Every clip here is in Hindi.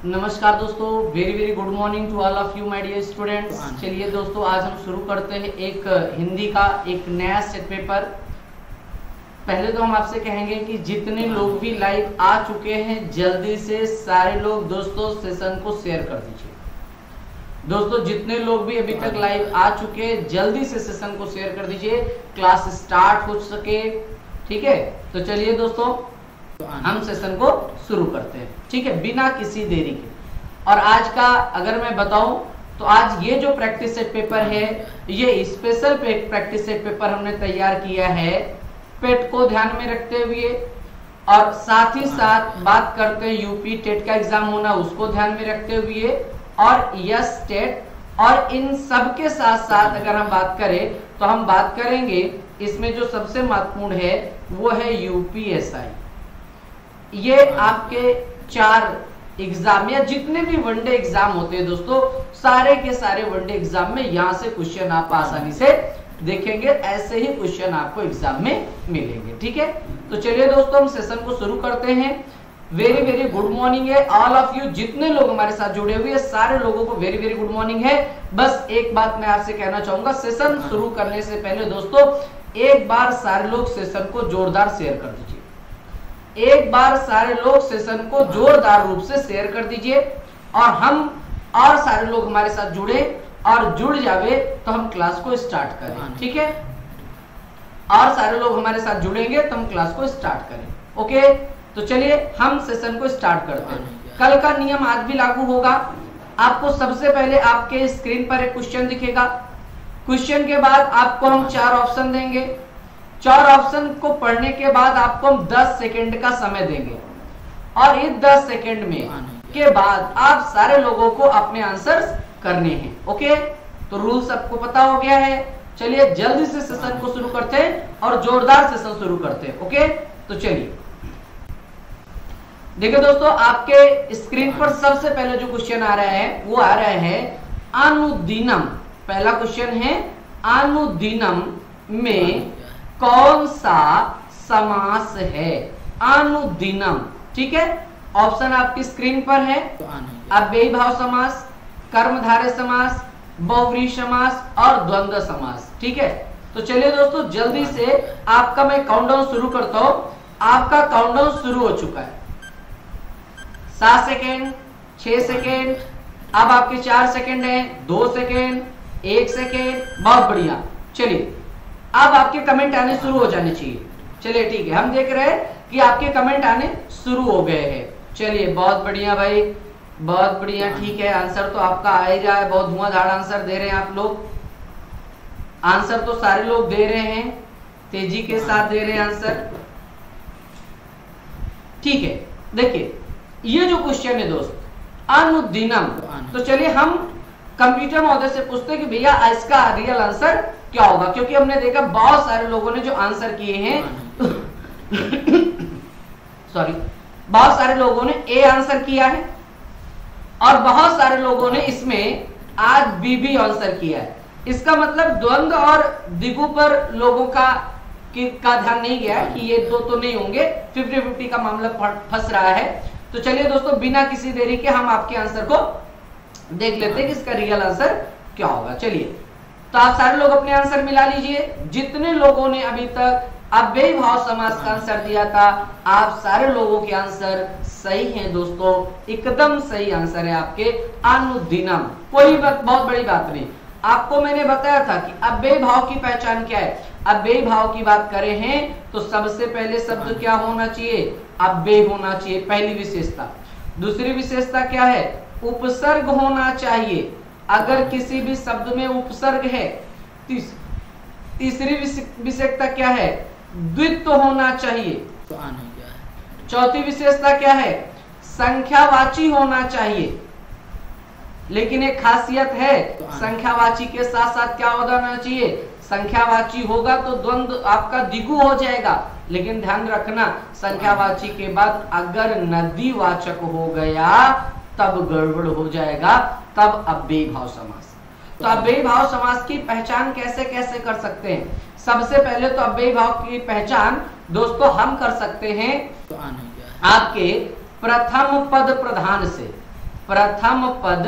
नमस्कार दोस्तों, very very good morning to all of you my dear students. चलिए दोस्तों, आज हम शुरू करते हैं एक हिंदी का एक नया सेट पेपर। पहले तो हम आपसे कहेंगे कि जितने लोग भी लाइव आ चुके हैं जल्दी से सारे लोग दोस्तों सेशन को शेयर कर दीजिए। दोस्तों जितने लोग भी अभी तक लाइव आ चुके हैं जल्दी से सेशन को शेयर कर दीजिए, क्लास स्टार्ट हो सके। ठीक है, तो चलिए दोस्तों हम सेशन को शुरू करते हैं, ठीक है, बिना किसी देरी के। और आज का अगर मैं बताऊं तो आज ये जो प्रैक्टिस सेट पेपर है ये स्पेशल प्रैक्टिस सेट पेपर हमने तैयार किया है पेट को ध्यान में रखते हुए, और साथ ही साथ बात करते हैं यूपी टेट का एग्जाम होना उसको ध्यान में रखते हुए, और यस टेट। और इन सब के साथ साथ अगर हम बात करें तो हम बात करेंगे इसमें जो सबसे महत्वपूर्ण है वो है यूपीएसआई। ये आपके 4 एग्जाम या जितने भी वनडे एग्जाम होते हैं दोस्तों, सारे के सारे वनडे एग्जाम में यहाँ से क्वेश्चन आप आसानी से देखेंगे, ऐसे ही क्वेश्चन आपको एग्जाम में मिलेंगे। ठीक है, तो चलिए दोस्तों हम सेशन को शुरू करते हैं। वेरी वेरी गुड मॉर्निंग है ऑल ऑफ यू, जितने लोग हमारे साथ जुड़े हुए हैं सारे लोगों को वेरी वेरी गुड मॉर्निंग है। बस एक बात मैं आपसे कहना चाहूंगा, सेशन शुरू करने से पहले दोस्तों एक बार सारे लोग सेशन को जोरदार शेयर कर दीजिए। एक बार सारे लोग सेशन को जोरदार रूप से शेयर कर दीजिए, और सारे लोग हमारे साथ जुड़े और जुड़ जावे तो हम क्लास को स्टार्ट करें। ठीक है, और सारे लोग हमारे साथ जुड़ेंगे तो हम क्लास को स्टार्ट करें। ओके, तो चलिए हम सेशन को स्टार्ट करते हैं। कल का नियम आज भी लागू होगा। आपको सबसे पहले आपके स्क्रीन पर एक क्वेश्चन दिखेगा, क्वेश्चन के बाद आपको हम 4 ऑप्शन देंगे। 4 ऑप्शन को पढ़ने के बाद आपको हम 10 सेकंड का समय देंगे, और इस 10 सेकंड में के बाद आप सारे लोगों को अपने आंसर्स करने हैं। ओके, तो रूल सबको पता हो गया है। चलिए जल्दी से सेशन को शुरू करते हैं और जोरदार सेशन शुरू करते हैं। ओके, तो चलिए देखिए दोस्तों, आपके स्क्रीन पर सबसे पहले जो क्वेश्चन आ रहा है वो आ रहा है अनुदिनम। पहला क्वेश्चन है अनुदिनम में कौन सा समास है? अनुदिनम। ठीक है, ऑप्शन आपकी स्क्रीन पर है। अव्ययीभाव समास, कर्मधारय समास, बहुव्रीहि समास और द्वंद्व समास। ठीक है, तो चलिए दोस्तों जल्दी से आपका मैं काउंटडाउन शुरू करता हूं। आपका काउंटडाउन शुरू हो चुका है। 7 सेकेंड, 6 सेकेंड, अब आपके 4 सेकेंड है, 2 सेकेंड, 1 सेकेंड। बहुत बढ़िया। चलिए अब आपके कमेंट आने शुरू हो जाने चाहिए। चलिए ठीक है, हम देख रहे हैं कि आपके कमेंट आने शुरू हो गए हैं। चलिए बहुत बढ़िया भाई, बहुत बढ़िया। ठीक है, आंसर तो आपका आ ही रहा है, बहुत धुआंधार आंसर दे रहे हैं आप लोग। आंसर तो सारे लोग दे रहे हैं, तेजी के साथ दे रहे हैं आंसर। ठीक है, देखिए ये जो क्वेश्चन है दोस्त अनुदिनम, तो चलिए हम कंप्यूटर महोदय से पूछते हैं कि भैया इसका रियल आंसर क्या होगा, क्योंकि हमने देखा बहुत सारे लोगों ने जो आंसर किए हैं सॉरी, बहुत सारे लोगों ने ए आंसर किया है और बहुत सारे लोगों ने इसमें आज बी भी आंसर किया है। इसका मतलब द्वंद्व और दिगु पर लोगों का ध्यान नहीं गया कि ये दो तो नहीं होंगे, 50-50 का मामला फंस रहा है। तो चलिए दोस्तों बिना किसी देरी के हम आपके आंसर को देख लेते हैं कि इसका रियल आंसर क्या होगा। चलिए, तो आप सारे लोग अपने आंसर मिला लीजिए। जितने लोगों ने अभी तक अव्ययीभाव समास का आंसर दिया था, आप सारे लोगों के आंसर सही हैं दोस्तों, एकदम सही आंसर है आपके अनुदिनम। कोई बहुत बड़ी बात नहीं। आपको मैंने बताया था कि अव्ययीभाव की पहचान क्या है। अव्ययीभाव की बात करें हैं तो सबसे पहले शब्द क्या होना चाहिए? अव्यय होना चाहिए, पहली विशेषता। दूसरी विशेषता क्या है? उपसर्ग होना चाहिए। अगर किसी भी शब्द में उपसर्ग है। तीसरी विशेषता क्या है? द्वित्व होना चाहिए। चौथी विशेषता क्या है? संख्यावाची होना चाहिए। लेकिन एक खासियत है, संख्यावाची के साथ साथ क्या होना चाहिए? संख्यावाची होगा तो द्वंद्व आपका दिगु हो जाएगा, लेकिन ध्यान रखना संख्यावाची के बाद अगर नदीवाचक हो गया तब गड़बड़ हो जाएगा, तब अव्ययीभाव समास। तो अव्ययीभाव समास की पहचान कैसे कैसे कर सकते हैं? सबसे पहले तो अव्ययीभाव की पहचान दोस्तों हम कर सकते हैं आपके प्रथम पद प्रधान से। प्रथम पद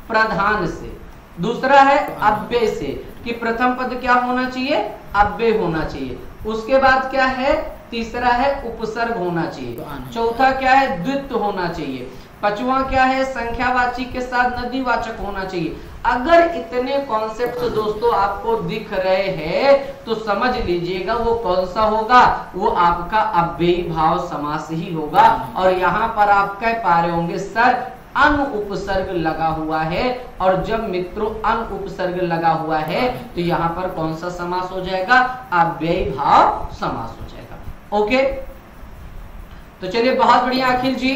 प्रधान से, दूसरा है अव्यय से कि प्रथम पद क्या होना चाहिए, अव्यय होना चाहिए। उसके बाद क्या है, तीसरा है उपसर्ग होना चाहिए। चौथा क्या है, द्वित्व होना चाहिए। पांचवा क्या है, संख्यावाची के साथ नदीवाचक होना चाहिए। अगर इतने कॉन्सेप्ट दोस्तों आपको दिख रहे हैं तो समझ लीजिएगा वो कौन सा होगा, वो आपका अव्ययी भाव समास ही होगा। और यहाँ पर आप कह पा रहे होंगे सर अन उपसर्ग लगा हुआ है, और जब मित्रों अन उपसर्ग लगा हुआ है तो यहाँ पर कौन सा समास हो जाएगा, अव्ययी भाव समास हो जाएगा। ओके, तो चलिए बहुत बढ़िया अखिल जी,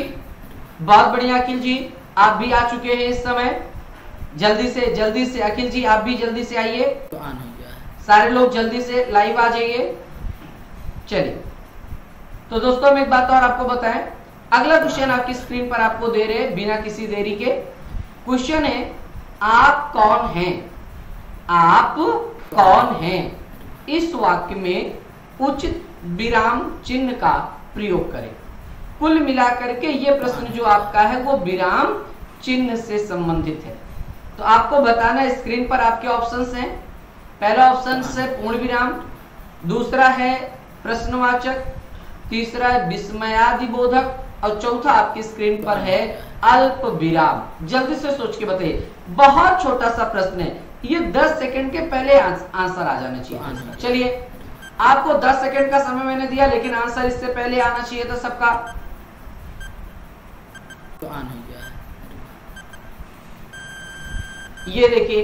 बहुत बढ़िया अखिल जी, आप भी आ चुके हैं इस समय। जल्दी से अखिल जी आप भी जल्दी से आइए, तो सारे लोग जल्दी से लाइव आ जाइए। चलिए, तो दोस्तों हम एक बात और आपको बताएं, अगला क्वेश्चन आपकी स्क्रीन पर आपको दे रहे हैं बिना किसी देरी के। क्वेश्चन है आप कौन हैं, आप कौन हैं। इस वाक्य में उचित विराम चिन्ह का प्रयोग करें। कुल मिलाकर के ये प्रश्न जो आपका है वो विराम चिन्ह से संबंधित है। तो आपको बताना, स्क्रीन पर आपके ऑप्शंस हैं। पहला ऑप्शन है पूर्ण विराम, दूसरा है प्रश्नवाचक, तीसरा है विस्मयादिबोधक, और चौथा आपकी स्क्रीन पर है अल्प विराम। जल्दी से सोच के बताइए, बहुत छोटा सा प्रश्न है ये, 10 सेकंड के पहले आंसर आ जाना चाहिए। चलिए, आपको 10 सेकंड का समय मैंने दिया, लेकिन आंसर इससे पहले आना चाहिए था सबका। तो आना ये देखिए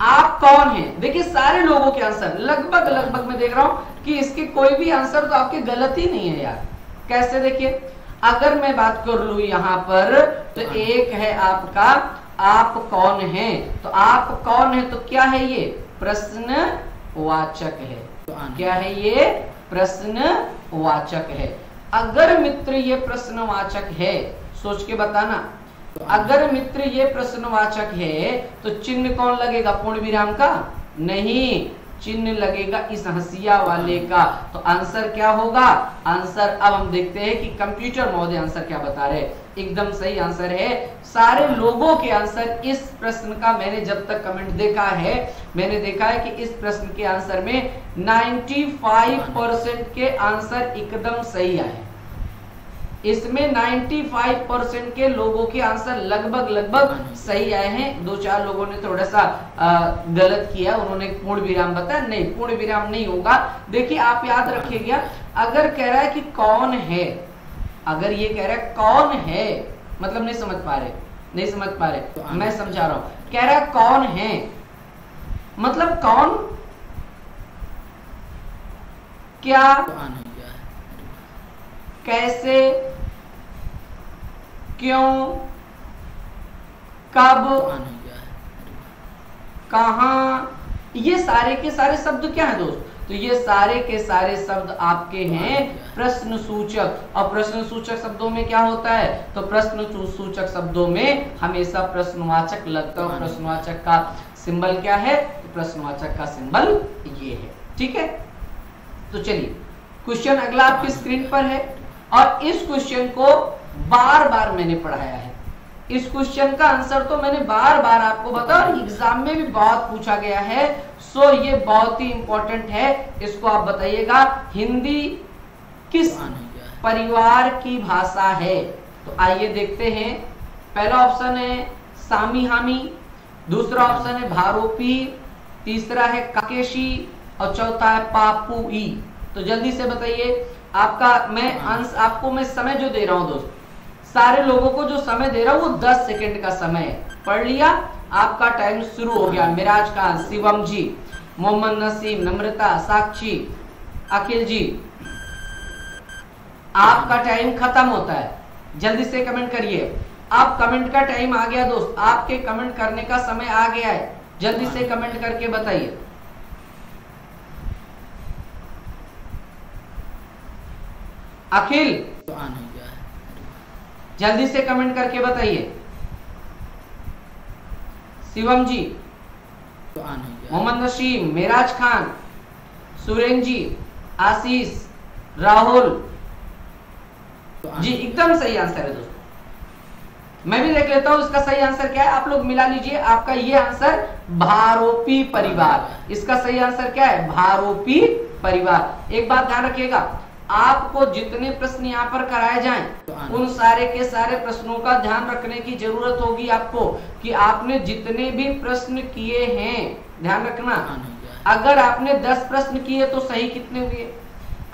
आप कौन हैं। देखिए सारे लोगों के आंसर लगभग मैं देख रहा हूं कि इसके कोई भी आंसर तो आपके गलत ही नहीं है यार। कैसे, देखिए अगर मैं बात कर लूं यहां पर, तो एक है आपका आप कौन हैं, तो आप कौन है तो क्या है, ये प्रश्नवाचक है। तो क्या है, ये प्रश्नवाचक है। अगर मित्र ये प्रश्नवाचक है, सोच के बताना, अगर मित्र ये प्रश्नवाचक है तो चिन्ह कौन लगेगा, पूर्ण विराम का नहीं, चिन्ह लगेगा इस हंसिया वाले का। तो आंसर क्या होगा, आंसर अब हम देखते हैं कि कंप्यूटर महोदय आंसर क्या बता रहे हैं। एकदम सही आंसर है। सारे लोगों के आंसर इस प्रश्न का, मैंने जब तक कमेंट देखा है, मैंने देखा है कि इस प्रश्न के आंसर में 95% के आंसर एकदम सही आए। इसमें 95% के लोगों के आंसर लगभग सही आए हैं। 2-4 लोगों ने थोड़ा सा गलत किया, उन्होंने पूर्ण विराम बताया, नहीं पूर्ण विराम नहीं होगा। देखिए आप याद रखिएगा, अगर कह रहा है कि कौन है, अगर ये कह रहा है कौन है, मतलब नहीं समझ पा रहे, तो मैं समझा रहा हूं। कह रहा है कौन है, मतलब कौन, क्या, कैसे, क्यों, कब, कहां, ये सारे के सारे शब्द क्या है दोस्त, तो ये सारे के सारे शब्द आपके हैं प्रश्न सूचक। और प्रश्न सूचक शब्दों में क्या होता है, तो प्रश्न सूचक शब्दों में हमेशा प्रश्नवाचक लगता है। प्रश्नवाचक का सिंबल क्या है, तो प्रश्नवाचक का सिंबल ये है। ठीक है, तो चलिए क्वेश्चन अगला आपकी स्क्रीन पर है, और इस क्वेश्चन को बार बार मैंने पढ़ाया है। इस क्वेश्चन का आंसर तो मैंने बार बार आपको बताया, और एग्जाम में भी बहुत पूछा गया है। सो ये बहुत ही इंपॉर्टेंट है, इसको आप बताइएगा। हिंदी किस परिवार की भाषा है, तो आइए देखते हैं। पहला ऑप्शन है सामी हामी, दूसरा ऑप्शन है भारोपी, तीसरा है काकेशी, और चौथा है पापुई। तो जल्दी से बताइए, आपका आपको मैं समय जो दे रहा हूं दोस्त, सारे लोगों को जो समय दे रहा हूं वो 10 सेकंड का समय है। पढ़ लिया, आपका टाइम शुरू हो गया। मिराज खान, शिवम जी, मोहम्मद नसीम, नम्रता, साक्षी, अखिल जी, आपका टाइम खत्म होता है। जल्दी से कमेंट करिए। आप कमेंट का टाइम आ गया दोस्त, आपके कमेंट करने का समय आ गया है। जल्दी से कमेंट करके बताइए। अखिल जल्दी से कमेंट करके बताइए। शिवम जी, मोहम्मद नसीम, मिराज खान, सुरेन जी, आशीष, राहुल जी, एकदम सही आंसर है दोस्तों। मैं भी देख लेता हूं इसका सही आंसर क्या है, आप लोग मिला लीजिए। आपका ये आंसर भारोपी परिवार, इसका सही आंसर क्या है, भारोपी परिवार। एक बात ध्यान रखिएगा, आपको जितने प्रश्न यहाँ पर कराए जाएं उन सारे के सारे प्रश्नों का ध्यान रखने की जरूरत होगी आपको कि आपने जितने भी प्रश्न किए हैं, ध्यान रखना, अगर आपने 10 प्रश्न किए तो सही कितने हुए,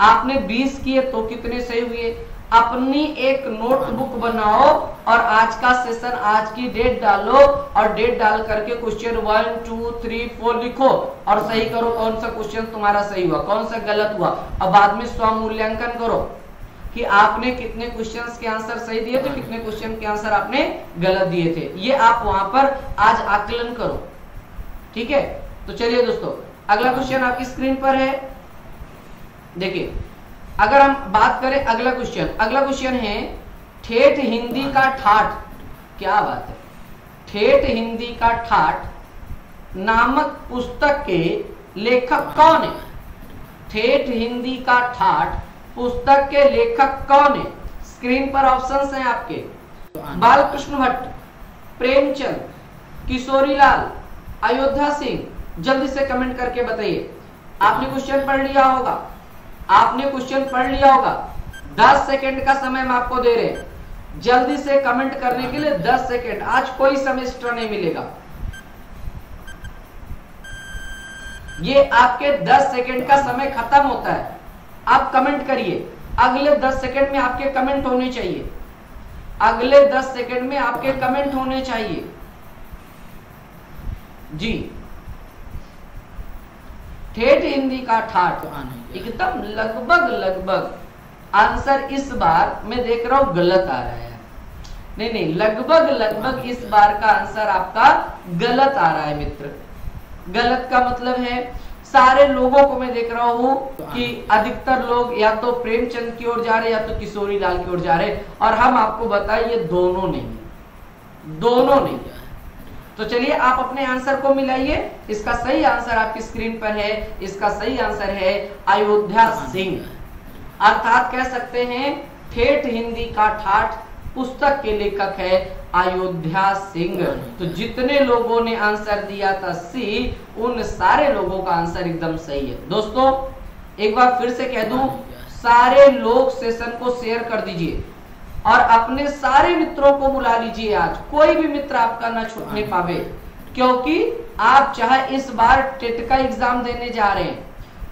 आपने 20 किए तो कितने सही हुए। अपनी एक नोटबुक बनाओ और आज का सेशन, आज की डेट डालो और डेट डाल करके क्वेश्चन 1 2 3 4 लिखो और सही करो कौन सा क्वेश्चन तुम्हारा सही हुआ, कौन सा गलत हुआ। अब बाद में स्व मूल्यांकन करो कि आपने कितने क्वेश्चंस के आंसर सही दिए थे, कितने क्वेश्चन के आंसर आपने गलत दिए थे। ये आप वहां पर आज आकलन करो, ठीक है। तो चलिए दोस्तों, अगला क्वेश्चन आपकी स्क्रीन पर है। देखिए, अगर हम बात करें अगला क्वेश्चन है ठेठ हिंदी का ठाठ, क्या बात है, ठेठ हिंदी का ठाठ नामक पुस्तक के लेखक कौन है। ठेठ हिंदी का ठाठ पुस्तक के लेखक कौन है। स्क्रीन पर ऑप्शंस हैं आपके, बालकृष्ण भट्ट, प्रेमचंद, किशोरीलाल, अयोध्या सिंह। जल्दी से कमेंट करके बताइए। आपने क्वेश्चन पढ़ लिया होगा, आपने क्वेश्चन पढ़ लिया होगा। 10 सेकंड का समय हम आपको दे रहे हैं, जल्दी से कमेंट करने के लिए 10 सेकंड। आज कोई समय एक्स्ट्रा नहीं मिलेगा, ये आपके 10 सेकंड का समय खत्म होता है। आप कमेंट करिए, अगले 10 सेकंड में आपके कमेंट होने चाहिए, अगले 10 सेकंड में आपके कमेंट होने चाहिए जी। ठेठ हिंदी का ठाठ एकदम लगभग आंसर इस बार मैं देख रहा हूं गलत आ रहा है। नहीं, लगभग इस बार का आंसर आपका गलत आ रहा है मित्र। गलत का मतलब है सारे लोगों को मैं देख रहा हूं कि अधिकतर लोग या तो प्रेमचंद की ओर जा रहे या तो किशोरीलाल की ओर जा रहे, और हम आपको बताएं ये दोनों नहीं। तो चलिए आप अपने आंसर को मिलाइए। इसका सही आंसर आपकी स्क्रीन पर है, इसका सही आंसर है अयोध्या सिंह। अर्थात कह सकते हैं ठेठ हिंदी का ठाठ पुस्तक के लेखक है अयोध्या सिंह। तो जितने लोगों ने आंसर दिया था सी, उन सारे लोगों का आंसर एकदम सही है। दोस्तों एक बार फिर से कह दूं, सारे लोग सेशन को शेयर कर दीजिए और अपने सारे मित्रों को बुला लीजिए। आज कोई भी मित्र आपका ना छूटने पावे, क्योंकि आप चाहे इस बार टेट का एग्जाम देने जा रहे हैं,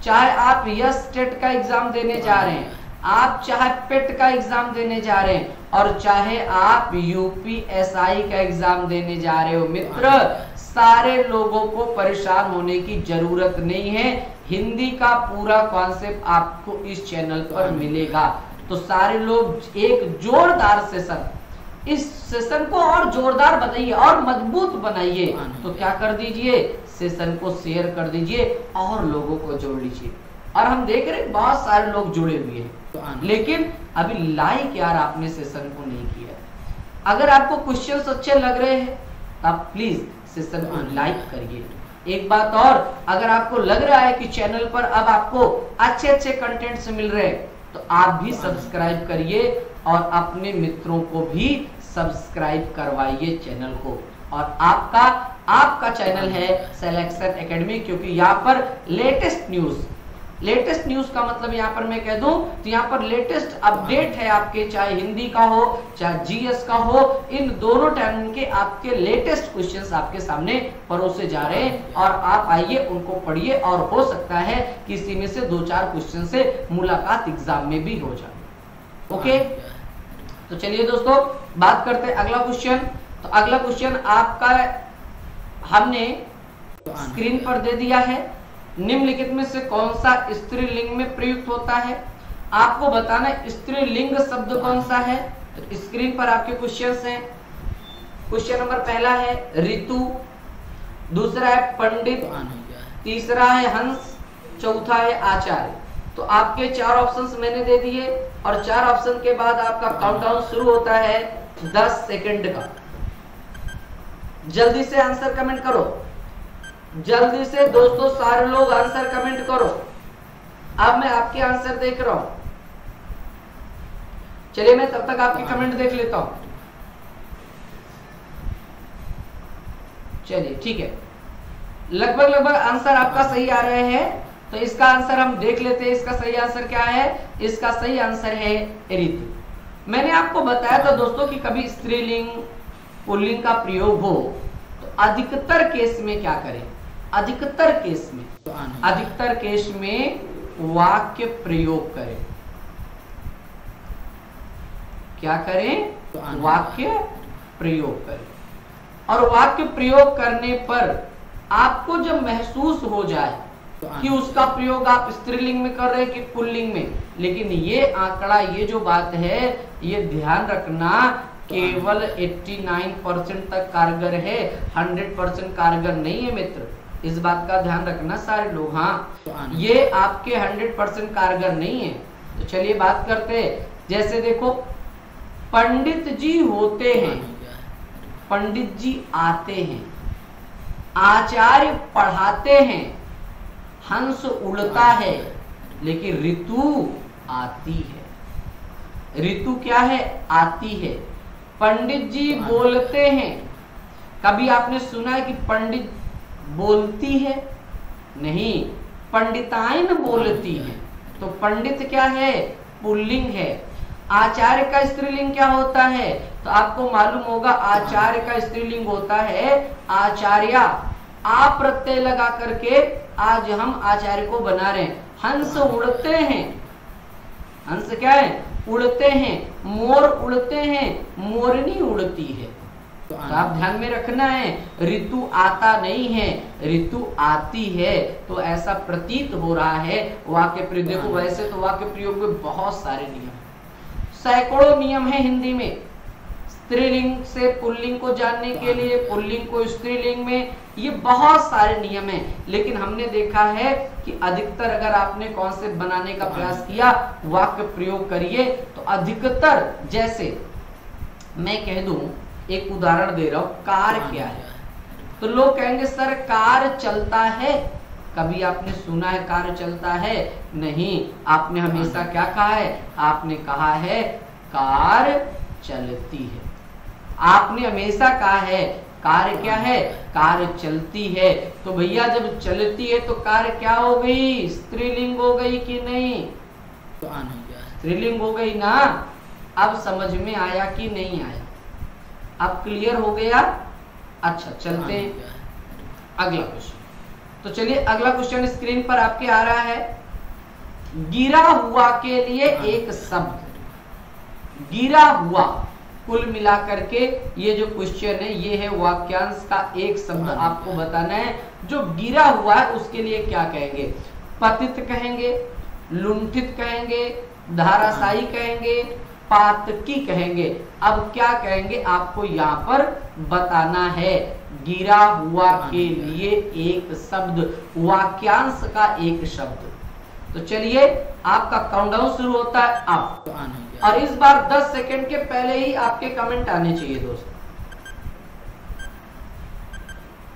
चाहे आप यस टेट का एग्जाम देने जा रहे हैं, आप चाहे पेट का एग्जाम देने जा रहे हैं, और चाहे आप यूपीएसआई का एग्जाम देने जा रहे हो मित्र, सारे लोगों को परेशान होने की जरूरत नहीं है। हिंदी का पूरा कॉन्सेप्ट आपको इस चैनल पर मिलेगा। तो सारे लोग एक जोरदार सेशन, इस सेशन को और जोरदार बनाइए और मजबूत बनाइए। तो क्या कर दीजिए, सेशन को शेयर कर दीजिए और लोगों को जोड़ लीजिए। और हम देख रहे हैं बहुत सारे लोग जुड़े हुए हैं, लेकिन अभी लाइक यार आपने सेशन को नहीं किया। अगर आपको क्वेश्चंस अच्छे लग रहे हैं तो आप प्लीज सेशन को लाइक करिए। एक बात और, अगर आपको लग रहा है कि चैनल पर अब आपको अच्छे कंटेंट्स मिल रहे हैं तो आप भी सब्सक्राइब करिए और अपने मित्रों को भी सब्सक्राइब करवाइए चैनल को। और आपका चैनल है सिलेक्शन एकेडमी, क्योंकि यहाँ पर लेटेस्ट न्यूज का मतलब यहाँ पर मैं कह दूं तो यहाँ पर लेटेस्ट अपडेट है आपके, चाहे हिंदी का हो चाहे जीएस का हो, इन दोनों टाइम के आपके लेटेस्ट क्वेश्चंस आपके सामने परोसे जा रहे हैं। और आप आइए उनको पढ़िए और हो सकता है किसी में से 2-4 क्वेश्चन से मुलाकात एग्जाम में भी हो जाए। ओके, तो चलिए दोस्तों बात करते हैं अगला क्वेश्चन। तो अगला क्वेश्चन आपका हमने स्क्रीन पर दे दिया है। निम्नलिखित में से कौन सा स्त्रीलिंग में प्रयुक्त होता है, आपको बताना स्त्रीलिंग शब्द कौन सा है। तो स्क्रीन पर आपके क्वेश्चंस हैं। क्वेश्चन नंबर पहला है ऋतु, दूसरा है पंडित, तीसरा है हंस, चौथा है आचार्य। तो आपके 4 ऑप्शंस मैंने दे दिए और 4 ऑप्शन के बाद आपका काउंटडाउन शुरू होता है 10 सेकंड का। जल्दी से आंसर कमेंट करो, जल्दी से दोस्तों सारे लोग आंसर कमेंट करो। अब मैं आपके आंसर देख रहा हूं, चलिए मैं तब तक आपकी कमेंट देख लेता हूं। चलिए ठीक है, लगभग आंसर आपका सही आ रहे हैं। तो इसका आंसर हम देख लेते हैं, इसका सही आंसर क्या है। इसका सही आंसर है ऋतु। मैंने आपको बताया था दोस्तों कि कभी स्त्रीलिंग पुल्लिंग का प्रयोग हो तो अधिकतर केस में क्या करें, अधिकतर केस में वाक्य प्रयोग करें। क्या करें, वाक्य प्रयोग करें। और वाक्य प्रयोग करने पर आपको जब महसूस हो जाए कि उसका प्रयोग आप स्त्रीलिंग में कर रहे हैं कि पुल्लिंग में, लेकिन ये आंकड़ा, ये जो बात है, ये ध्यान रखना केवल 89% तक कारगर है, 100% कारगर नहीं है मित्र। इस बात का ध्यान रखना सारे लोग। हाँ, ये आपके 100% कारगर नहीं है। तो चलिए बात करते हैं। जैसे देखो, पंडित जी होते हैं, पंडित जी आते हैं, आचार्य पढ़ाते हैं, हंस उड़ता है, लेकिन ऋतु आती है। ऋतु क्या है, आती है। पंडित जी बोलते हैं, कभी आपने सुना है कि पंडित बोलती है? नहीं, पंडिताइन बोलती है। तो पंडित क्या है, पुल्लिंग है। आचार्य का स्त्रीलिंग क्या होता है, तो आपको मालूम होगा आचार्य का स्त्रीलिंग होता है आचार्या। आप प्रत्यय लगा करके आज हम आचार्य को बना रहे हैं। हंस उड़ते हैं, हंस क्या है, उड़ते हैं। मोर उड़ते हैं, मोरनी उड़ती है। तो आप ध्यान में रखना है, ऋतु आता नहीं है, ऋतु आती है। तो ऐसा प्रतीत हो रहा है वाक्य प्रयोग। देखो वैसे तो वाक्य प्रयोग में बहुत सारे नियम, सैकड़ों नियम है हिंदी में। स्त्रीलिंग से पुल्लिंग को जानने के लिए, पुल्लिंग को स्त्रीलिंग में, ये बहुत सारे नियम हैं। लेकिन हमने देखा है कि अधिकतर अगर आपने कॉन्सेप्ट बनाने का प्रयास किया, वाक्य प्रयोग करिए तो अधिकतर, जैसे मैं कह दूं, एक उदाहरण दे रहा हूं, कार क्या है, तो लोग कहेंगे सर कार चलता है। कभी आपने सुना है कार चलता है? नहीं। आपने हमेशा क्या कहा है, आपने कहा है कार चलती है। आपने हमेशा कहा है कार क्या है, कार चलती है। तो भैया जब चलती है तो कार क्या हो गई, स्त्रीलिंग हो गई कि नहीं? स्त्रीलिंग हो गई ना। अब समझ में आया कि नहीं आया? अब क्लियर हो गया? अच्छा, चलते हैं अगला क्वेश्चन। तो चलिए अगला क्वेश्चन स्क्रीन पर आपके आ रहा है। गिरा हुआ के लिए एक शब्द, गिरा हुआ, कुल मिलाकर के ये जो क्वेश्चन है ये है वाक्यांश का एक शब्द आपको बताना है। जो गिरा हुआ है उसके लिए क्या कहेंगे? पतित कहेंगे, लुंठित कहेंगे, धाराशायी कहेंगे, पातकी कहेंगे। अब क्या कहेंगे आपको यहाँ पर बताना है। गिरा हुआ के लिए एक शब्द, वाक्यांश का एक शब्द। तो चलिए आपका काउंटडाउन शुरू होता है अब, और इस बार 10 सेकंड के पहले ही आपके कमेंट आने चाहिए दोस्तों।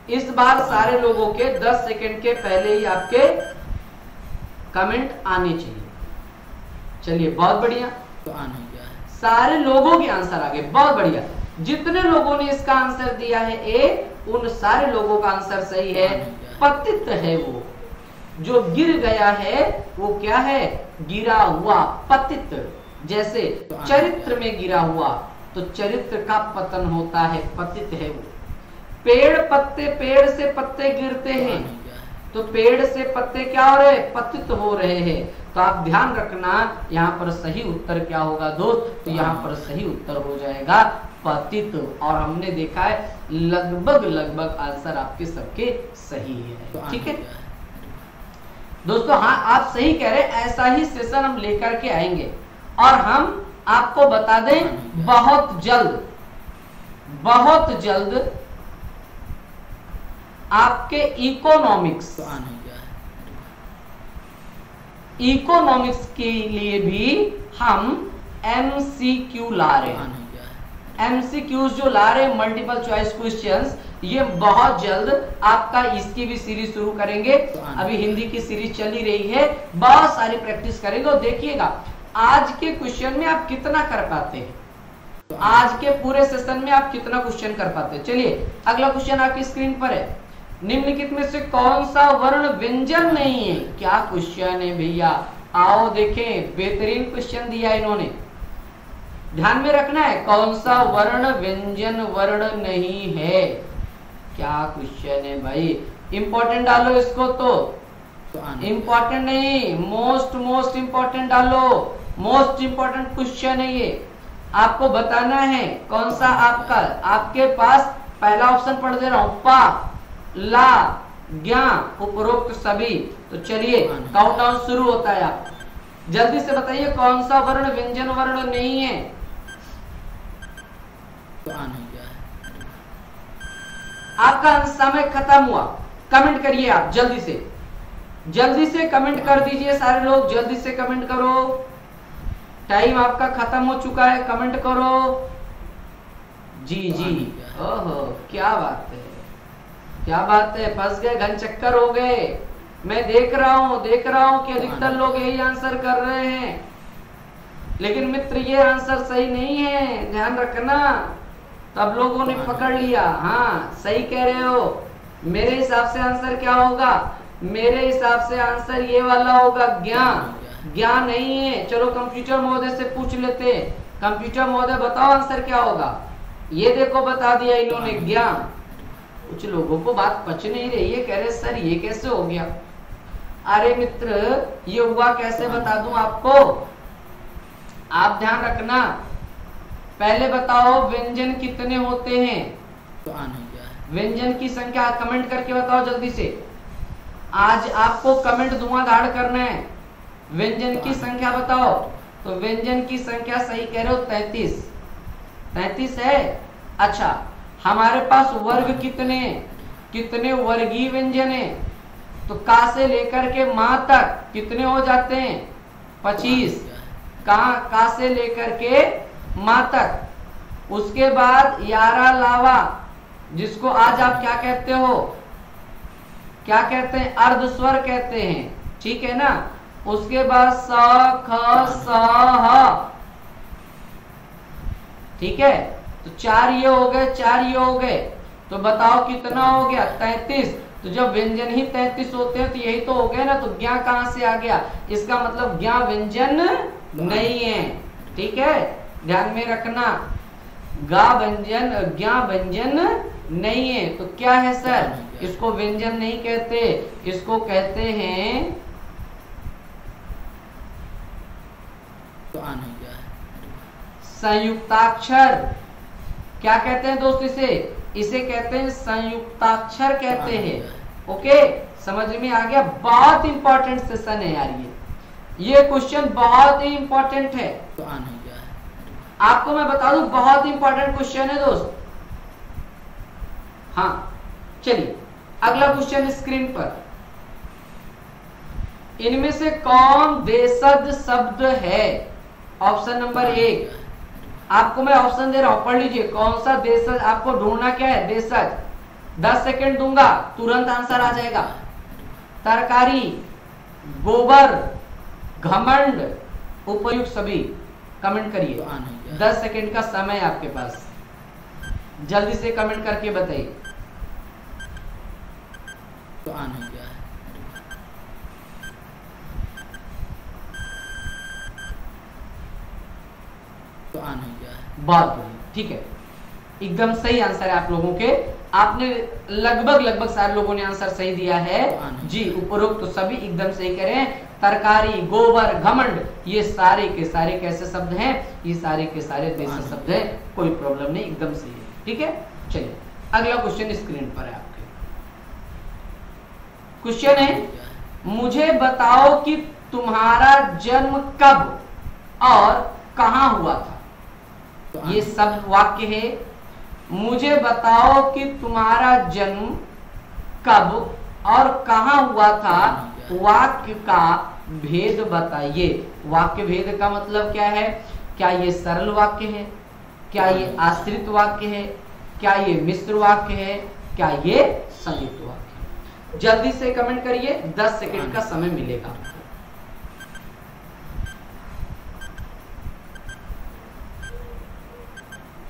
इस बार सारे लोगों के 10 सेकंड के पहले ही आपके कमेंट आने चाहिए। चलिए बहुत बढ़िया, सारे लोगों के आंसर आ गए, बहुत बढ़िया। जितने लोगों ने इसका आंसर दिया है ए, उन सारे लोगों का आंसर सही है। पतित है वो, जो गिर गया है वो क्या है, गिरा हुआ, पतित। जैसे चरित्र में गिरा हुआ, तो चरित्र का पतन होता है, पतित है वो। पेड़ पत्ते, पेड़ से पत्ते गिरते हैं, तो पेड़ से पत्ते क्या हो रहे हैं, पतित हो रहे हैं। तो आप ध्यान रखना यहाँ पर सही उत्तर क्या होगा दोस्त, तो यहाँ पर सही उत्तर हो जाएगा पतित। और हमने देखा है लगभग आंसर आपके सबके सही है। ठीक है दोस्तों, हाँ आप सही कह रहे हैं। ऐसा ही सेशन हम लेकर के आएंगे, और हम आपको बता दें बहुत जल्द आपके इकोनॉमिक्स के लिए भी हम MCQ ला रहे हैं। MCQs जो ला रहे हैं, मल्टीपल चॉइस क्वेश्चंस, ये बहुत जल्द आपका इसकी भी सीरीज शुरू करेंगे। अभी हिंदी की सीरीज चली रही है, बहुत सारी प्रैक्टिस करेंगे और देखिएगा आज के क्वेश्चन में आप कितना कर पाते हैं। आज के पूरे सेशन में आप कितना क्वेश्चन कर पाते हैं। चलिए अगला क्वेश्चन आपकी स्क्रीन पर है, निम्नलिखित में से कौन सा वर्ण व्यंजन नहीं है। क्या क्वेश्चन है भैया, आओ देखें, बेहतरीन क्वेश्चन दिया इन्होंने, ध्यान में रखना है। कौन सा वर्ण व्यंजन वर्ण नहीं है, क्या क्वेश्चन है भाई, इंपॉर्टेंट डालो इसको, तो इंपॉर्टेंट नहीं, मोस्ट इंपॉर्टेंट डालो, मोस्ट इंपॉर्टेंट क्वेश्चन है ये, आपको बताना है कौन सा आपका, आपके पास पहला ऑप्शन पढ़ दे रहा हूं, पा ला ज्ञा उपरोक्त सभी। तो चलिए काउंटडाउन शुरू होता है, आप जल्दी से बताइए कौन सा वर्ण व्यंजन वर्ण नहीं है। आपका समय खत्म हुआ, कमेंट करिए आप जल्दी से कमेंट कर दीजिए, सारे लोग जल्दी से कमेंट करो, टाइम आपका खत्म हो चुका है, कमेंट करो जी। ओहो क्या बात है, क्या बात है, फंस गए, घन चक्कर हो गए। मैं देख रहा हूं कि अधिकतर लोग यही आंसर कर रहे हैं, लेकिन मित्र ये आंसर सही नहीं है, ध्यान रखना। तब लोगों ने पकड़ लिया, हाँ सही कह रहे हो। मेरे हिसाब से आंसर क्या होगा, मेरे हिसाब से आंसर ये वाला होगा, ज्ञान नहीं है। चलो कंप्यूटर महोदय से पूछ लेते हैं, कंप्यूटर महोदय बताओ आंसर क्या होगा। ये देखो बता दिया इन्होंने ज्ञान। कुछ लोगों को बात पच नहीं रही है, कह रहे सर ये कैसे हो गया। अरे मित्र ये हुआ कैसे बता दूं आपको, आप ध्यान रखना। पहले बताओ व्यंजन कितने होते हैं, व्यंजन की संख्या कमेंट करके बताओ जल्दी से। आज आपको कमेंट धुआंधार करना है, व्यंजन की संख्या बताओ। तो व्यंजन की संख्या सही कह रहे हो 33 है। अच्छा हमारे पास वर्ग कितने वर्गीय व्यंजन है, तो का से लेकर के मां तक कितने हो जाते हैं 25, का से लेकर के मां तक। उसके बाद यारा लावा, जिसको आज आप क्या कहते हो, क्या कहते हैं, अर्ध स्वर कहते हैं, ठीक है ना। उसके बाद स ख स ह, ठीक है। तो 4 ये हो गए, तो बताओ कितना हो गया 33। तो जब व्यंजन ही 33 होते हैं तो यही तो हो गया ना। तो ज्ञा कहां से आ गया, इसका मतलब ज्ञा व्यंजन नहीं है, ठीक है, ध्यान में रखना। ज्ञा व्यंजन नहीं है। तो क्या है सर, इसको व्यंजन नहीं कहते, इसको कहते हैं संयुक्ताक्षर। क्या कहते हैं दोस्त, इसे कहते हैं संयुक्ताक्षर कहते हैं। ओके समझ में आ गया। बहुत इंपॉर्टेंट सेशन है यार ये क्वेश्चन बहुत ही इंपॉर्टेंट है। आपको मैं बता दूं बहुत इंपॉर्टेंट क्वेश्चन है दोस्त। हाँ चलिए अगला क्वेश्चन स्क्रीन पर, इनमें से कौन देशज शब्द है। ऑप्शन नंबर 1, आपको मैं ऑप्शन दे रहा हूं, पढ़ लीजिए। कौन सा देशज, आपको ढूंढना क्या है, देशज। 10 सेकेंड दूंगा, तुरंत आंसर आ जाएगा। तरकारी, गोबर, घमंड, उपयुक्त सभी। कमेंट करिए, 10 सेकेंड का समय आपके पास, जल्दी से कमेंट करके बताइए। बहुत बढ़िया, ठीक है, एकदम सही आंसर है आप लोगों के। आपने लगभग सारे लोगों ने आंसर सही दिया है जी। उपरोक्त तो सभी एकदम सही कह रहे हैं। तरकारी, गोबर, घमंड, ये सारे के सारे कैसे शब्द हैं, ये सारे के सारे देशज शब्द हैं, कोई प्रॉब्लम नहीं, एकदम सही है, ठीक है। चलिए अगला क्वेश्चन स्क्रीन पर है आपके। क्वेश्चन है, मुझे बताओ कि तुम्हारा जन्म कब और कहां हुआ था। ये सब वाक्य है। मुझे बताओ कि तुम्हारा जन्म कब और कहां हुआ था, वाक्य का भेद बताइए। वाक्य भेद का मतलब क्या है, क्या ये सरल वाक्य है, क्या ये आश्रित वाक्य है, क्या ये मिश्र वाक्य है, क्या ये संयुक्त वाक्य है। जल्दी से कमेंट करिए, 10 सेकंड का समय मिलेगा।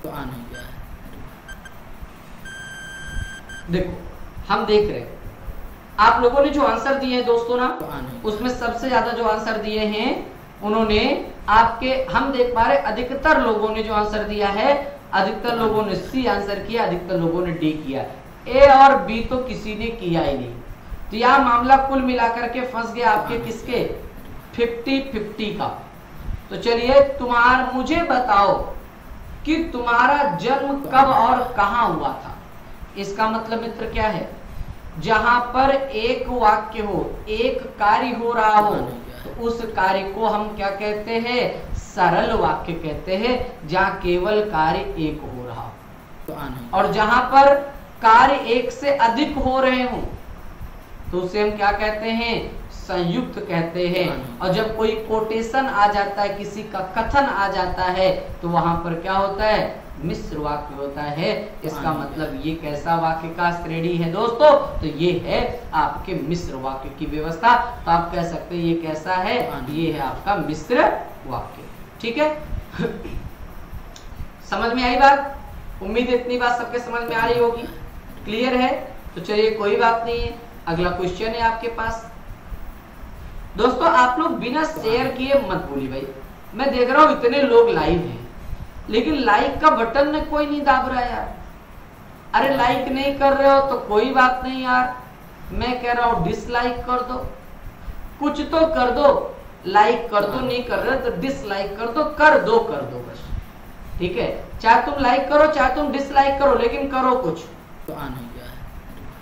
तो आन हो गया है। देखो हम देख रहे हैं आप लोगों ने जो आंसर दिए हैं दोस्तों ना, उसमें सबसे ज्यादा जो आंसर दिए हैं उन्होंने आपके, हम देख पा रहे अधिकतर लोगों ने जो आंसर दिया है, अधिकतर लोगों ने सी आंसर किया, अधिकतर लोगों ने डी किया। ए और बी तो किसी ने किया ही नहीं। तो यह मामला कुल मिलाकर के फंस गया आपके किसके, 50-50 का। तो चलिए मुझे बताओ कि तुम्हारा जन्म कब और कहां हुआ था। इसका मतलब मित्र क्या है, जहां पर एक वाक्य हो, एक कार्य हो रहा हो, तो उस कार्य को हम क्या कहते हैं, सरल वाक्य कहते हैं, जहां केवल कार्य एक हो रहा हो। और जहां पर कार्य एक से अधिक हो रहे हो तो उसे हम क्या कहते हैं, संयुक्त कहते हैं। और जब कोई कोटेशन आ जाता है, किसी का कथन आ जाता है, तो वहां पर क्या होता है, मिश्र वाक्य होता है। इसका मतलब ये कैसा वाक्य का श्रेणी है दोस्तों, तो ये है आपके मिश्र वाक्य की व्यवस्था। तो आप कह सकते हैं ये कैसा है, ये है आपका मिश्र वाक्य। ठीक है समझ में आई बात, उम्मीद है इतनी बात सबके समझ में आ रही होगी, क्लियर है। तो चलिए कोई बात नहीं है, अगला क्वेश्चन है आपके पास। दोस्तों आप लोग बिना शेयर किए मत भूलिए भाई, मैं देख रहा हूं इतने लोग लाइव हैं, लेकिन लाइक का बटन में कोई नहीं दाब रहा यार। अरे लाइक नहीं कर रहे हो तो कोई बात नहीं यार, मैं कह रहा हूं डिसलाइक कर दो, कुछ तो कर दो। लाइक कर दो, नहीं कर रहे तो डिसलाइक कर दो, कर दो बस। ठीक है, चाहे तुम लाइक करो चाहे तुम डिसलाइक करो, लेकिन करो कुछ। तो आन हो गया है।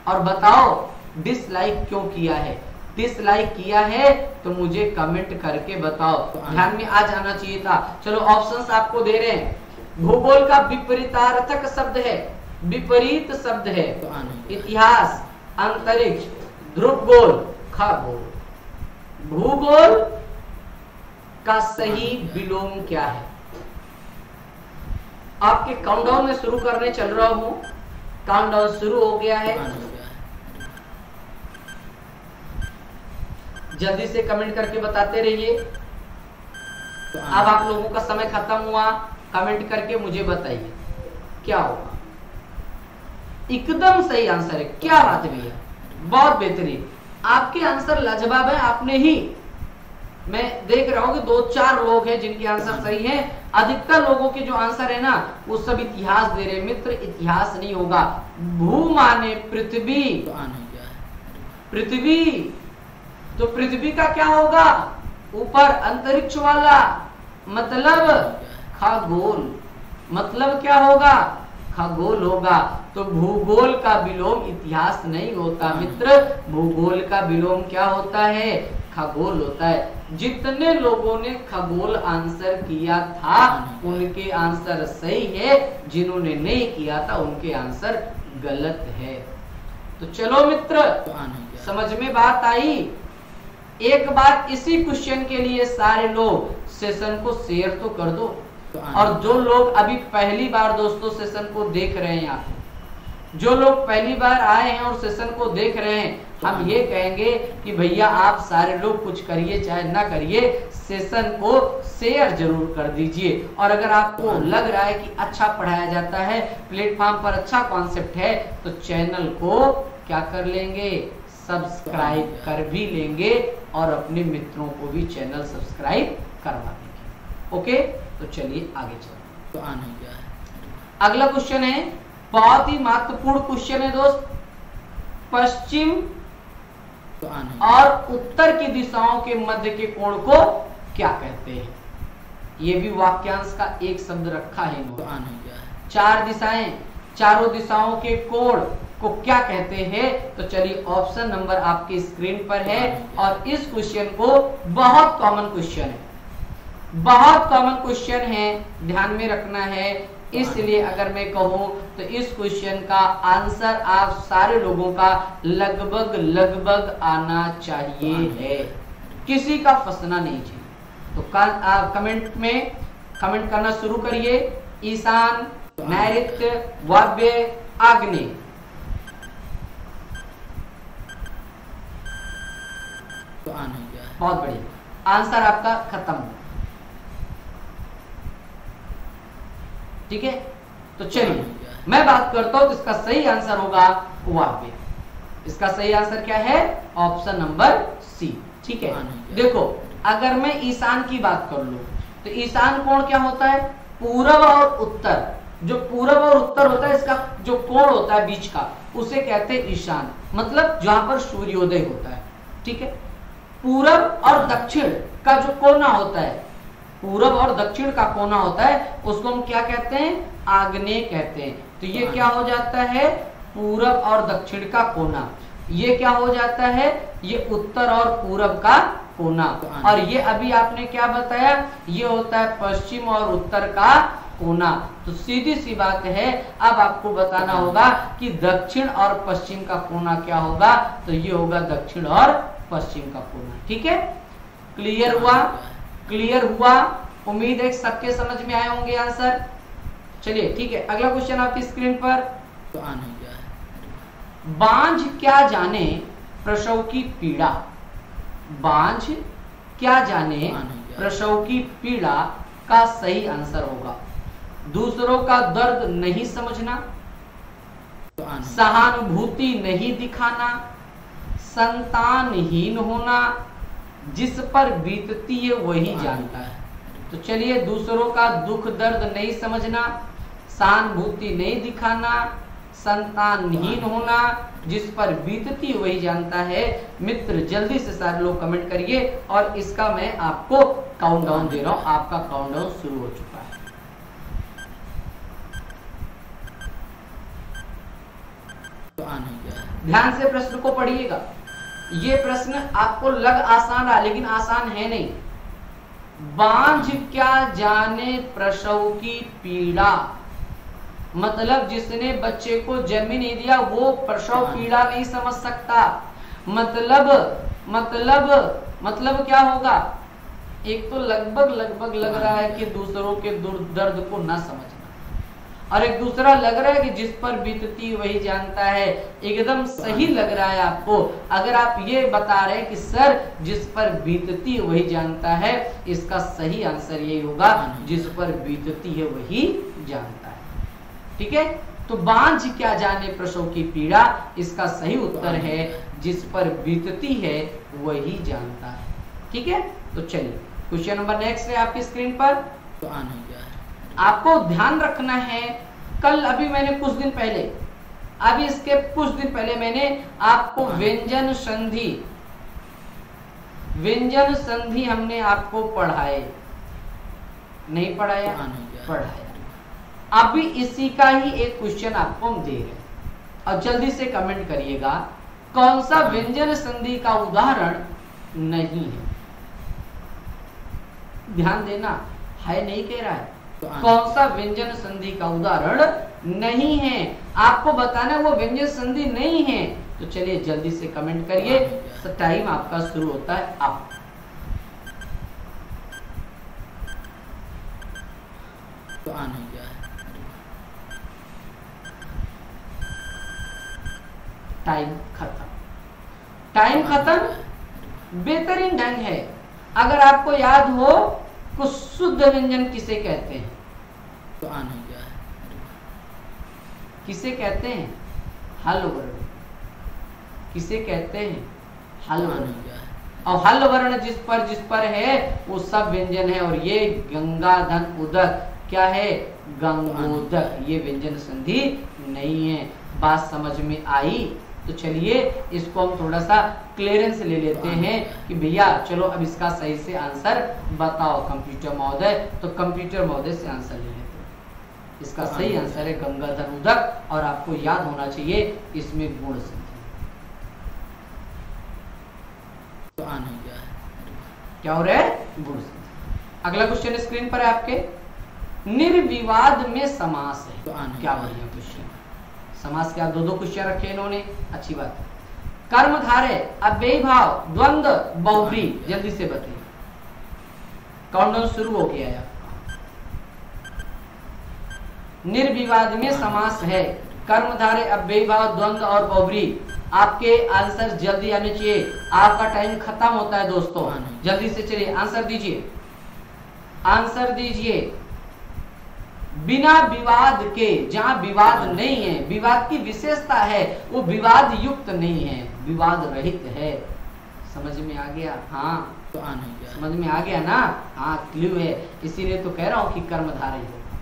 और बताओ डिसलाइक क्यों किया है, डिसलाइक किया है तो मुझे कमेंट करके बताओ, ध्यान में आ जाना चाहिए था। चलो ऑप्शंस आपको दे रहे हैं। भूगोल का विपरीतार्थक शब्द है, विपरीत शब्द है, इतिहास, अंतरिक्ष, ध्रुवगोल, खगोल। भूगोल का सही विलोम क्या है। आपके काउंटडाउन में शुरू करने चल रहा हूं, काउंटडाउन शुरू हो गया है, जल्दी से कमेंट करके बताते रहिए। अब आप लोगों का समय खत्म हुआ, कमेंट करके मुझे बताइए क्या होगा। एकदम सही आंसर है, क्या बात है भैया, बहुत बेहतरीन। आपके आंसर लाजवाब है। आपने ही, मैं देख रहा हूं कि 2-4 लोग हैं जिनके आंसर सही हैं। अधिकतर लोगों के जो आंसर है ना वो सब इतिहास दे रहे। मित्र इतिहास नहीं होगा, भू माने पृथ्वी, पृथ्वी, तो पृथ्वी का क्या होगा, ऊपर अंतरिक्ष वाला, मतलब खगोल, मतलब क्या होगा, खगोल होगा। तो भूगोल का विलोम इतिहास नहीं होता मित्र, भूगोल का विलोम क्या होता है, खगोल होता है। जितने लोगों ने खगोल आंसर किया था उनके आंसर सही है, जिन्होंने नहीं किया था उनके आंसर गलत है। तो चलो मित्र समझ में बात आई। एक बार इसी क्वेश्चन के लिए सारे लोग सेशन को शेयर तो कर दो। और जो लोग अभी पहली बार दोस्तों सेशन को देख रहे हैं, यहाँ जो लोग पहली बार आए हैं और सेशन को देख रहे हैं, हम ये कहेंगे कि भैया आप सारे लोग कुछ करिए चाहे ना करिए, सेशन को शेयर जरूर कर दीजिए। और अगर आपको लग रहा है कि अच्छा पढ़ाया जाता है, प्लेटफॉर्म पर अच्छा कॉन्सेप्ट है, तो चैनल को क्या कर लेंगे, सब्सक्राइब कर भी लेंगे और अपने मित्रों को भी चैनल सब्सक्राइब करवा देंगे। ओके, तो चलिए आगे चलते। तो आन हो गया है। अगला क्वेश्चन है, बहुत ही महत्वपूर्ण क्वेश्चन है दोस्त। पश्चिम तो आन और उत्तर की दिशाओं के मध्य के कोण को क्या कहते हैं। ये भी वाक्यांश का एक शब्द रखा है। तो आन हो गया है। 4 दिशाएं, चारों दिशाओं के कोण को क्या कहते हैं। तो चलिए ऑप्शन नंबर आपकी स्क्रीन पर है। और इस क्वेश्चन को बहुत कॉमन क्वेश्चन है, बहुत कॉमन क्वेश्चन है, ध्यान में रखना है। इसलिए अगर मैं कहूं तो इस क्वेश्चन का आंसर आप सारे लोगों का लगभग आना चाहिए है, किसी का फंसना नहीं चाहिए। तो कमेंट में कमेंट करना शुरू करिए। ईशान, नैऋत्य, वायव्य, आग्नेय। तो आन हो गया है। बहुत बढ़िया, आंसर आपका खत्म। ठीक है, तो चलिए मैं बात करता हूं, तो इसका सही आंसर होगा वाव्य। इसका सही आंसर क्या है? Option number C. ठीक है, देखो अगर मैं ईशान की बात कर लूं तो ईशान कोण क्या होता है? पूरब और उत्तर। जो पूरब और उत्तर होता है, इसका जो कोण होता है बीच का, उसे कहते हैं ईशान, मतलब जहां पर सूर्योदय होता है। ठीक है, पूरब और दक्षिण का जो कोना होता है, पूरब और दक्षिण का कोना होता है, उसको हम क्या कहते हैं? आग्नेय कहते हैं। तो ये क्या हो जाता है? पूरब और दक्षिण का कोना। ये क्या हो जाता है? ये उत्तर और पूरब का कोना। और ये अभी आपने क्या बताया? ये होता है पश्चिम और उत्तर का कोना। तो सीधी सी बात है, अब आपको बताना होगा कि दक्षिण और पश्चिम का कोना क्या होगा। तो ये होगा दक्षिण और पश्चिम का कोना। ठीक है, क्लियर हुआ? क्लियर हुआ? उम्मीद है सबके समझ में आए होंगे आंसर। चलिए ठीक है, अगला क्वेश्चन आपकी स्क्रीन पर। तो आन हो गया है। बांझ क्या जाने प्रसव की पीड़ा। बांझ क्या जाने प्रसव की पीड़ा का सही आंसर होगा। दूसरों का दर्द नहीं समझना, सहानुभूति नहीं दिखाना, संतानहीन होना, जिस पर बीतती है वही जानता है। तो चलिए, दूसरों का दुख दर्द नहीं समझना, सहानुभूति नहीं दिखाना, संतानहीन होना, जिस पर बीतती वही जानता है। मित्र जल्दी से सारे लोग कमेंट करिए और इसका मैं आपको काउंटडाउन दे रहा हूं। आपका काउंटडाउन शुरू हो चुका है। तो आन हो गया है। ध्यान से प्रश्न को पढ़िएगा। ये प्रश्न आपको लग आसान रहा, लेकिन आसान है नहीं। बांझ क्या जाने प्रसव की पीड़ा, मतलब जिसने बच्चे को जन्म ही नहीं दिया वो प्रसव पीड़ा नहीं समझ सकता। मतलब क्या होगा? एक तो लगभग लग रहा है कि दूसरों के दर्द को ना समझना, और एक दूसरा लग रहा है कि जिस पर बीतती वही जानता है। एकदम सही लग रहा है आपको। अगर आप ये बता रहे हैं कि सर जिस पर बीतती वही जानता है, इसका सही आंसर यही होगा, जिस पर बीतती है वही जानता है। ठीक है, तो बांझ क्या जाने प्रसव की पीड़ा, इसका सही उत्तर है जिस पर बीतती है वही जानता है। ठीक है, तो चलिए क्वेश्चन नंबर नेक्स्ट है आपकी स्क्रीन पर। तो आन हो गया है। आपको ध्यान रखना है, कल अभी मैंने कुछ दिन पहले, अभी इसके कुछ दिन पहले मैंने आपको व्यंजन संधि हमने आपको पढ़ाए, नहीं पढ़ाया? पढ़ाया। अभी इसी का ही एक क्वेश्चन आपको हम दे रहे हैं, और जल्दी से कमेंट करिएगा कौन सा व्यंजन संधि का उदाहरण नहीं है। ध्यान देना, है नहीं कह रहा है, कौन सा व्यंजन संधि का उदाहरण नहीं है, आपको बताना वो व्यंजन संधि नहीं है। तो चलिए जल्दी से कमेंट करिए, टाइम आपका शुरू होता है अब। तो आन हो गया है। टाइम खत्म। टाइम खत्म बेहतरीन ढंग है। अगर आपको याद हो कुछ शुद्ध व्यंजन किसे कहते हैं? तो आन हो गया है। किसे कहते हैं? हल वर्ण। किसे कहते हैं? हल वर्ण। और हल वर्ण जिस पर है वो सब व्यंजन है। और ये गंगा धन उदक क्या है? गंगोदक। ये व्यंजन संधि नहीं है। बात समझ में आई? तो चलिए इसको हम थोड़ा सा क्लियरेंस ले लेते हैं कि भैया चलो अब इसका सही से आंसर बताओ कंप्यूटर महोदय। तो कंप्यूटर महोदय से आंसर ले लेते हैं। इसका सही आंसर है गंगाधर उदक। और आपको याद होना चाहिए इसमें गुण संधि। तो आन हो गया है। क्या हो रहा है? गुण संधि। अगला क्वेश्चन स्क्रीन पर है आपके। निर्विवाद में समास है। तो आन क्या बढ़िया क्वेश्चन। समास के दो क्वेश्चन रखे इन्होंने, अच्छी बात है। कर्मधारय, अव्ययी भाव, द्वंद्व, बहुव्री, जल्दी से बताइए। काउंटडाउन शुरू हो गया है। निर्विवाद में समास है, कर्मधारय, अव्ययी भाव, द्वंद्व और बहुव्री। आपके आंसर जल्दी आने चाहिए, आपका टाइम खत्म होता है दोस्तों। जल्दी से चलिए आंसर दीजिए, आंसर दीजिए। बिना विवाद के, जहां विवाद नहीं है, विवाद की विशेषता है, वो विवाद युक्त नहीं है, विवाद रहित है। समझ में आ गया? हाँ, तो आन हो गया। समझ में आ गया ना? हाँ, क्लू है, इसीलिए तो कह रहा हूं कि कर्मधारय होगा।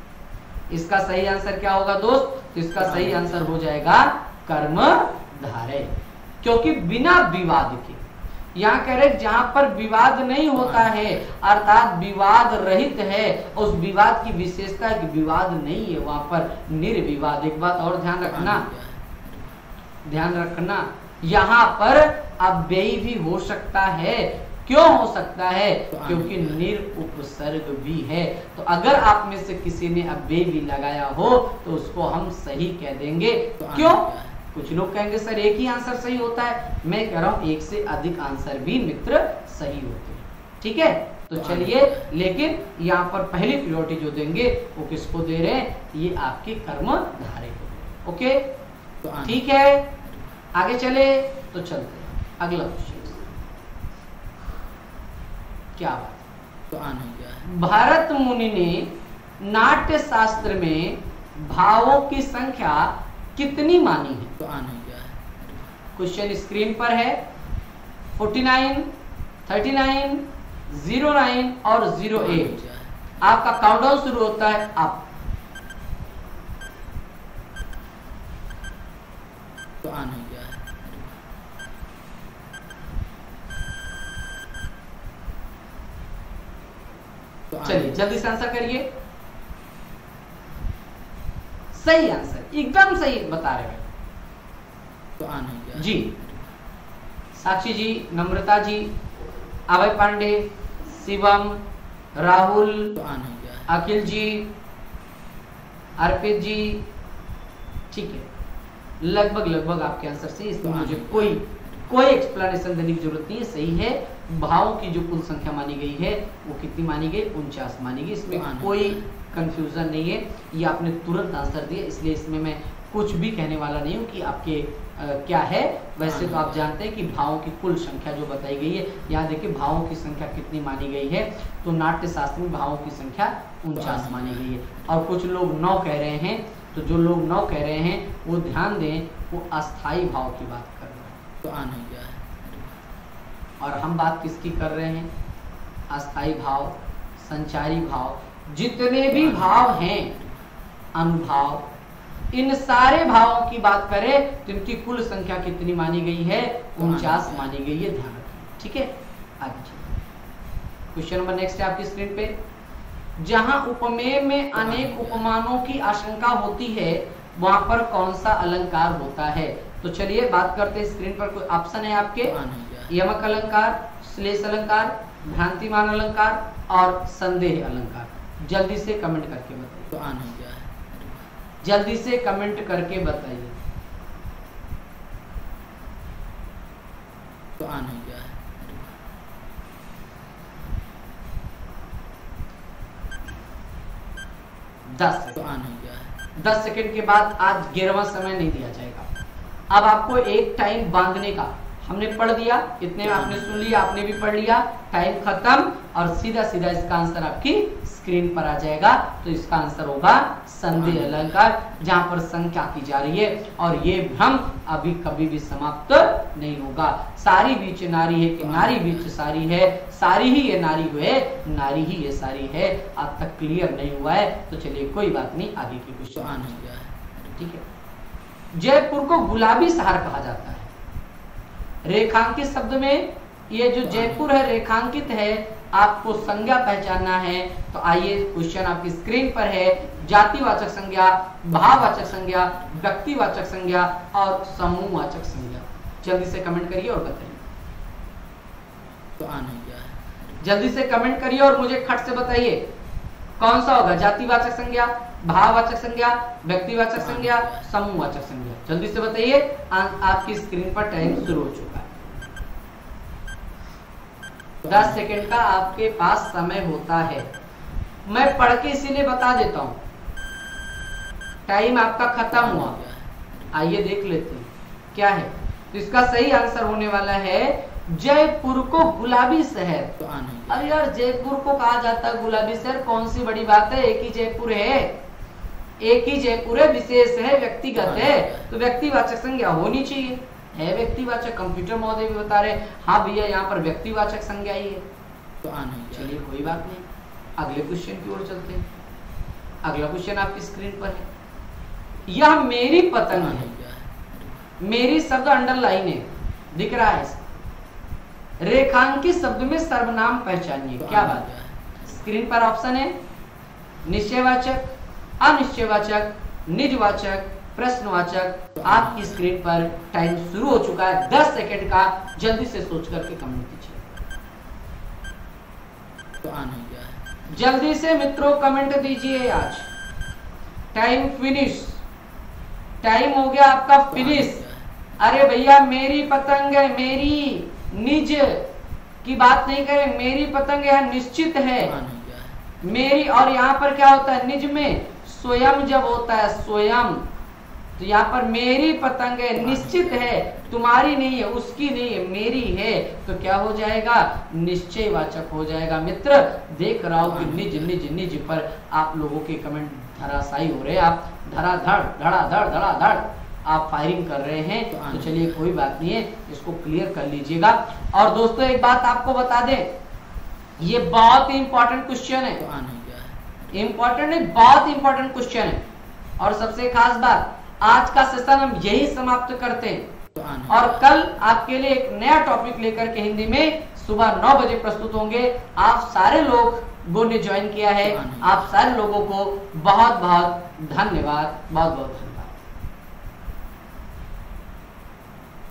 इसका सही आंसर क्या होगा दोस्त? तो इसका सही आंसर हो जाएगा कर्मधारय, क्योंकि बिना विवाद के, यहाँ कह रहे जहां पर विवाद नहीं होता है अर्थात विवाद रहित है, उस विवाद की विशेषता है कि विवाद नहीं है, वहां पर निर्विवाद। एक बात और ध्यान रखना, यहाँ पर अव्ययी भी हो सकता है। क्यों हो सकता है? क्योंकि निरुपसर्ग भी है। तो अगर आप में से किसी ने अव्ययी भी लगाया हो तो उसको हम सही कह देंगे। क्यों? कुछ लोग कहेंगे सर एक ही आंसर सही होता है, मैं कह रहा हूं एक से अधिक आंसर भी मित्र सही होते हैं। ठीक है, तो चलिए, लेकिन यहाँ पर पहली प्रायोरिटी जो देंगे वो किसको दे रहे हैं? ये आपके कर्मधारय को। ओके, ठीक है, आगे चले तो चलते हैं अगला क्वेश्चन। क्या बात? तो आन हो गया है। भारत मुनि ने नाट्य शास्त्र में भावों की संख्या कितनी मानी है? तो आन हो गया है। क्वेश्चन स्क्रीन पर है। 49, 39, 09 और 08। आपका काउंटडाउन शुरू होता है अब। तो आन हो गया है। चलिए जल्दी से आंसर करिए। सही आंसर, एकदम सही बता रहे हैं। तो आन हो गया जी। साक्षी जी, नम्रता जी, अभय पांडे, शिवम, राहुल, तो आन हो गया है। अखिल जी, अर्पित जी, ठीक है, लगभग आपके आंसर से, इसमें मुझे कोई एक्सप्लेनेशन देने की जरूरत नहीं है। सही है। भावों की जो कुल संख्या मानी गई है वो कितनी मानी गई? 49 मानी गई। इसमें कोई कंफ्यूजन नहीं है, ये आपने तुरंत आंसर दिया, इसलिए इसमें मैं कुछ भी कहने वाला नहीं हूँ कि आपके क्या है। वैसे तो आप जानते हैं कि भावों की कुल संख्या जो बताई गई है, यहाँ देखिए भावों की संख्या कितनी मानी गई है। तो नाट्य शास्त्र में भावों की संख्या 49 मानी गई है। और कुछ लोग 9 कह रहे हैं, तो जो लोग 9 कह रहे हैं वो ध्यान दें, वो अस्थायी भाव की बात कर रहे हैं। तो आन हो गया है। और हम बात किसकी कर रहे हैं? अस्थायी भाव, संचारी भाव, जितने भी भाव हैं, अनुभाव, इन सारे भावों की बात करें तो इनकी कुल संख्या कितनी मानी गई है? 49 मानी गई है। ध्यान रखिए, ठीक है। आगे क्वेश्चन नंबर नेक्स्ट है आपकी स्क्रीन पे। जहां उपमेय में अनेक उपमानों की आशंका होती है वहां पर कौन सा अलंकार होता है? तो चलिए बात करते हैं। स्क्रीन पर कोई ऑप्शन है आपके? यमक अलंकार, श्लेष अलंकार, भ्रांतिमान अलंकार और संदेह अलंकार। जल्दी से कमेंट करके बताइए। तो आन हो गया है। जल्दी से कमेंट करके बताइए। तो आन हो गया है। तो आन हो गया है। 10 सेकंड के बाद आज 11वां समय नहीं दिया जाएगा। अब आपको एक टाइम बांधने का, हमने पढ़ दिया, इतने आपने सुन लिया, आपने भी पढ़ लिया, टाइम खत्म, और सीधा सीधा इसका आंसर आपकी स्क्रीन पर आ जाएगा। तो इसका आंसर होगा संदेह अलंकार, जहां पर संख्या की जा रही है। और ये भ्रम अभी कभी भी समाप्त नहीं होगा। सारी बीच नारी है कि नारी बीच सारी है, सारी ही ये नारी है, नारी ही ये सारी है। अब तक क्लियर नहीं हुआ है तो चलिए कोई बात नहीं, आगे की क्वेश्चन आन हो गया है। ठीक है। जयपुर को गुलाबी शहर कहा जाता है। रेखांकित शब्द में ये जो जयपुर है रेखांकित है, आपको संज्ञा पहचानना है। तो आइए क्वेश्चन आपकी स्क्रीन पर है। जातिवाचक संज्ञा, भाववाचक संज्ञा, व्यक्तिवाचक संज्ञा और समूहवाचक संज्ञा। जल्दी से कमेंट करिए और बताइए। तो आन हो गया है। जल्दी से कमेंट करिए और मुझे खट से बताइए कौन सा होगा? जातिवाचक संज्ञा, भाववाचक संज्ञा, व्यक्तिवाचक संज्ञा, समूहवाचक संज्ञा। जल्दी से बताइए। आपकी स्क्रीन पर टाइम शुरू हो चुका है। 10 सेकंड का आपके पास समय होता है। मैं पढ़ के इसीलिए बता देता हूं, टाइम आपका खत्म हुआ। आइए देख लेते हैं क्या है। तो इसका सही आंसर होने वाला है जयपुर को गुलाबी शहर। तो आन हो गया। अरे यार, जयपुर को कहा जाता है गुलाबी शहर, कौन सी बड़ी बात है, एक ही जयपुर है। एक ही है, पूरे विशेष है, व्यक्तिगत है, तो व्यक्तिवाचक संज्ञा होनी चाहिए। है व्यक्तिवाचक, कंप्यूटर महोदय भी बता रहे, हाँ भैया यहाँ पर व्यक्तिवाचक संज्ञा ही है, तो आ नहीं गया। चलिए कोई बात नहीं, अगले क्वेश्चन की ओर चलते हैं। अगला क्वेश्चन आपकी स्क्रीन पर है, यह मेरी पतंग है। मेरी शब्द अंडरलाइन है, दिख रहा है। रेखांकित शब्द में सर्वनाम पहचानिए, क्या बात है। स्क्रीन पर ऑप्शन है निश्चयवाचक, अनिश्चयवाचक, निजवाचक, प्रश्नवाचक। आपकी स्क्रीन पर टाइम शुरू हो चुका है 10 सेकंड का, जल्दी से सोच करके कमेंट कीजिए। तो आ नहीं गया। जल्दी से मित्रों कमेंट दीजिए, आज टाइम फिनिश, टाइम हो गया आपका फिनिश। अरे भैया मेरी पतंग है, मेरी, निज की बात नहीं करें, मेरी पतंग है, निश्चित है मेरी। और यहाँ पर क्या होता है, निज में स्वयं जब होता है, स्वयं, तो यहाँ पर मेरी पतंग है, निश्चित है, तुम्हारी नहीं है, उसकी नहीं है, मेरी है, तो क्या हो जाएगा, निश्चयवाचक हो जाएगा। मित्र देख रहा हूं कि निज निज निज पर आप लोगों के कमेंट धराशायी हो रहे हैं, आप धड़ाधड़ धड़ाधड़ धड़ाधड़ आप फायरिंग कर रहे हैं, तो चलिए कोई बात नहीं है, इसको क्लियर कर लीजिएगा। और दोस्तों एक बात आपको बता दें, ये बहुत ही इंपॉर्टेंट क्वेश्चन है, इंपॉर्टेंट नहीं, बहुत इंपॉर्टेंट क्वेश्चन है। और सबसे खास बात, आज का सेशन हम यही समाप्त करते हैं, और कल आपके लिए एक नया टॉपिक लेकर के हिंदी में सुबह 9 बजे प्रस्तुत होंगे। आप सारे लोगों ने ज्वाइन किया है, आप सारे लोगों को बहुत बहुत धन्यवाद, बहुत बहुत धन्यवाद।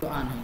तो आ नहीं